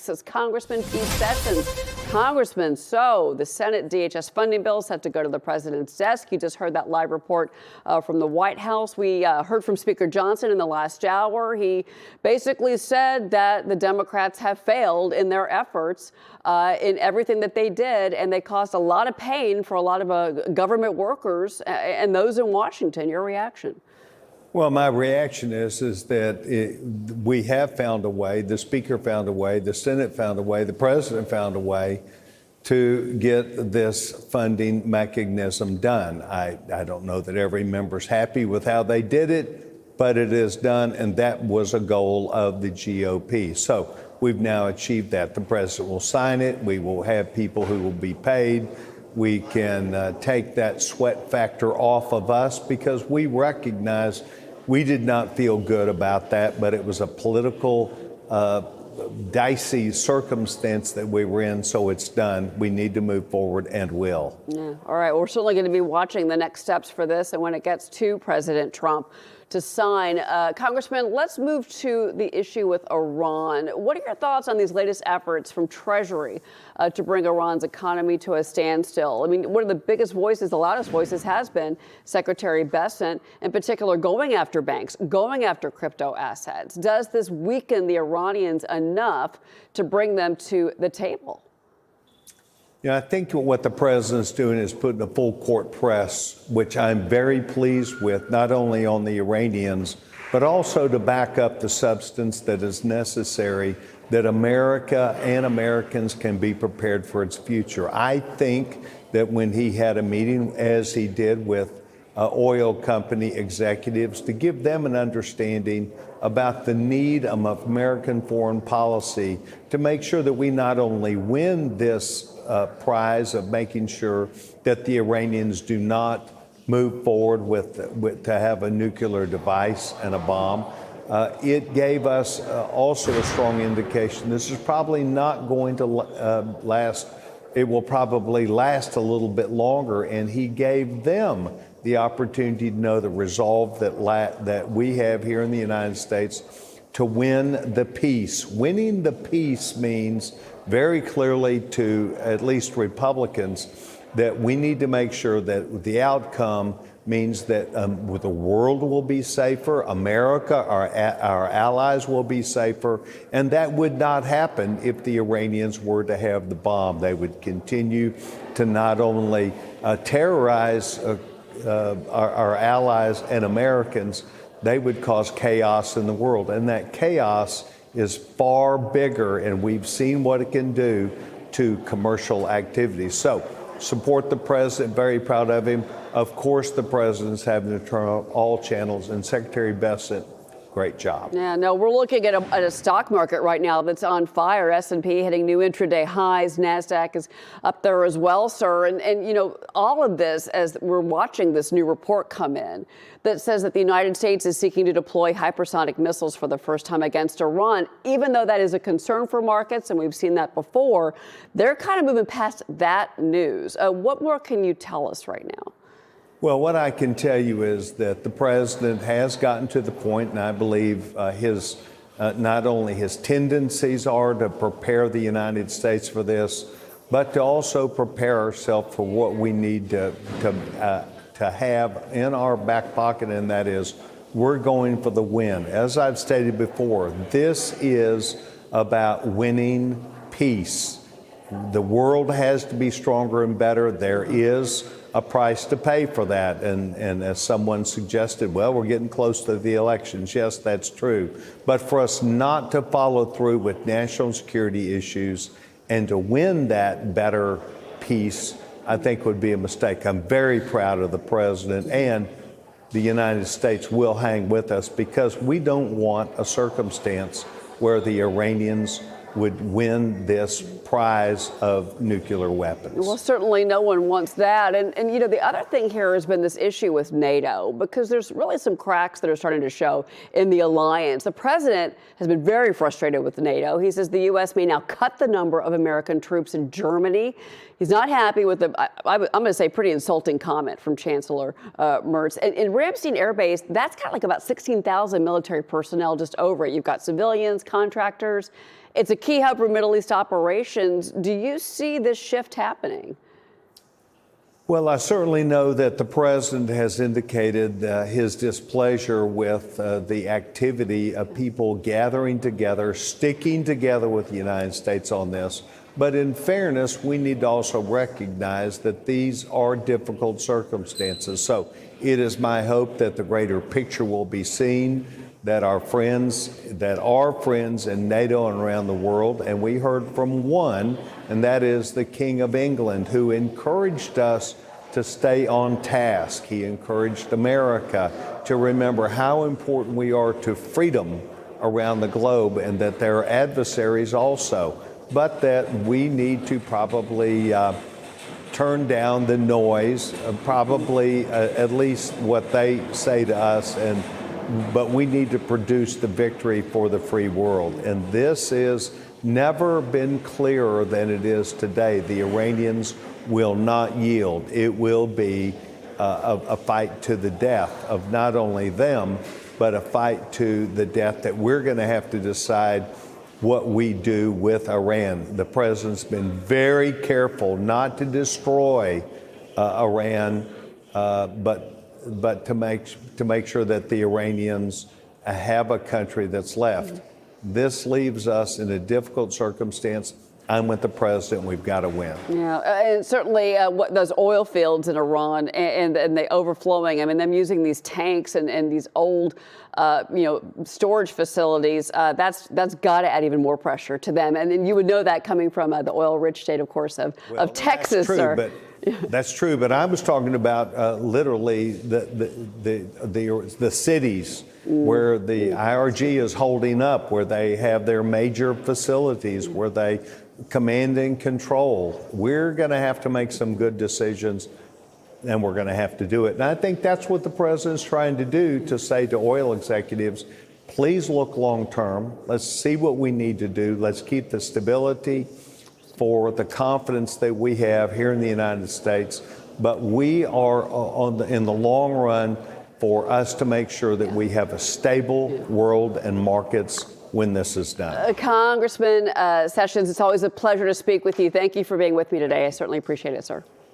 Texas Congressman Pete Sessions. Congressman, so the Senate DHS funding bill set to go to the president's desk. You just heard that live report from the White House. We heard from Speaker Johnson in the last hour. He basically said that the Democrats have failed in their efforts in everything that they did, and they caused a lot of pain for a lot of government workers and those in Washington. Your reaction? Well, my reaction is that we have found a way, the Speaker found a way, the Senate found a way, the President found a way to get this funding mechanism done. I don't know that every member's happy with how they did it, but it is done, and that was a goal of the GOP. So we've now achieved that. The President will sign it. We will have people who will be paid. We can take that sweat factor off of us because we recognize we did not feel good about that, but it was a political, dicey circumstance that we were in, so it's done. We need to move forward and will. Yeah. All right. We're certainly going to be watching the next steps for this and when it gets to President Trump to sign. Congressman, let's move to the issue with Iran. What are your thoughts on these latest efforts from Treasury to bring Iran's economy to a standstill? I mean, one of the biggest voices, the loudest voices, has been Secretary Bessent, in particular, going after banks, going after crypto assets. Does this weaken the Iranians enough to bring them to the table? Yeah, I think what the president's doing is putting a full court press, which I'm very pleased with, not only on the Iranians, but also to back up the substance that is necessary that America and Americans can be prepared for its future. I think that when he had a meeting, as he did with oil company executives, to give them an understanding about the need of American foreign policy to make sure that we not only win this prize of making sure that the Iranians do not move forward to have a nuclear device and a bomb. It gave us also a strong indication this is probably not going to last. It will probably last a little bit longer, and he gave them the opportunity to know the resolve that we have here in the United States to win the peace. Winning the peace means very clearly to at least Republicans that we need to make sure that the outcome means that the world will be safer, America, our allies will be safer, and that would not happen if the Iranians were to have the bomb. They would continue to not only terrorize our allies and Americans, they would cause chaos in the world, and that chaos is far bigger, and we've seen what it can do to commercial activities. So support the president, very proud of him. Of course, the president's having to turn on all channels, and Secretary Bessent, great job. Yeah, no, we're looking at a stock market right now that's on fire. S&P hitting new intraday highs. NASDAQ is up there as well, sir. And you know, all of this as we're watching this new report come in that says that the United States is seeking to deploy hypersonic missiles for the first time against Iran. Even though that is a concern for markets, and we've seen that before, they're kind of moving past that news. What more can you tell us right now? Well, what I can tell you is that the president has gotten to the point, and I believe his not only his tendencies are to prepare the United States for this, but to also prepare ourselves for what we need to have in our back pocket, and that is we're going for the win. As I've stated before, this is about winning peace. The world has to be stronger and better. There is a price to pay for that. And as someone suggested, well, we're getting close to the elections. Yes, that's true. But for us not to follow through with national security issues and to win that better peace, I think would be a mistake. I'm very proud of the president, and the United States will hang with us because we don't want a circumstance where the Iranians would win this prize of nuclear weapons. Well, certainly no one wants that. And you know, the other thing here has been this issue with NATO, because there's really some cracks that are starting to show in the alliance. The president has been very frustrated with NATO. He says the U.S. may now cut the number of American troops in Germany. He's not happy with I'm going to say, pretty insulting comment from Chancellor Merz. And in Ramstein Air Base, that's got like about 16,000 military personnel just over it. You've got civilians, contractors. It's a key hub for Middle East operations. Do you see this shift happening? Well, I certainly know that the president has indicated his displeasure with the activity of people gathering together, sticking together with the United States on this. But in fairness, we need to also recognize that these are difficult circumstances. So it is my hope that the greater picture will be seen, that our friends in NATO and around the world, and we heard from one, and that is the King of England, who encouraged us to stay on task. He encouraged America to remember how important we are to freedom around the globe, and that there are adversaries also, but that we need to probably turn down the noise, probably at least what they say to us, but we need to produce the victory for the free world. And this has never been clearer than it is today. The Iranians will not yield. It will be a fight to the death of not only them, but a fight to the death that we're going to have to decide what we do with Iran. The president's been very careful not to destroy Iran, but to make sure that the Iranians have a country that's left. This leaves us in a difficult circumstance. I'm with the president. We've got to win. Yeah, and certainly those oil fields in Iran and the overflowing. I mean, them using these tanks and these old, storage facilities. That's got to add even more pressure to them. And you would know that coming from the oil-rich state, of course, of Texas. That's true, that's true. But I was talking about literally the cities where the IRG is holding up, where they have their major facilities, where they command and control. We're going to have to make some good decisions, and we're going to have to do it. And I think that's what the president's trying to do, to say to oil executives, please look long term. Let's see what we need to do. Let's keep the stability for the confidence that we have here in the United States. But we are in the long run for us to make sure that we have a stable world and markets when this is done. Congressman Sessions, it's always a pleasure to speak with you. Thank you for being with me today. I certainly appreciate it, sir.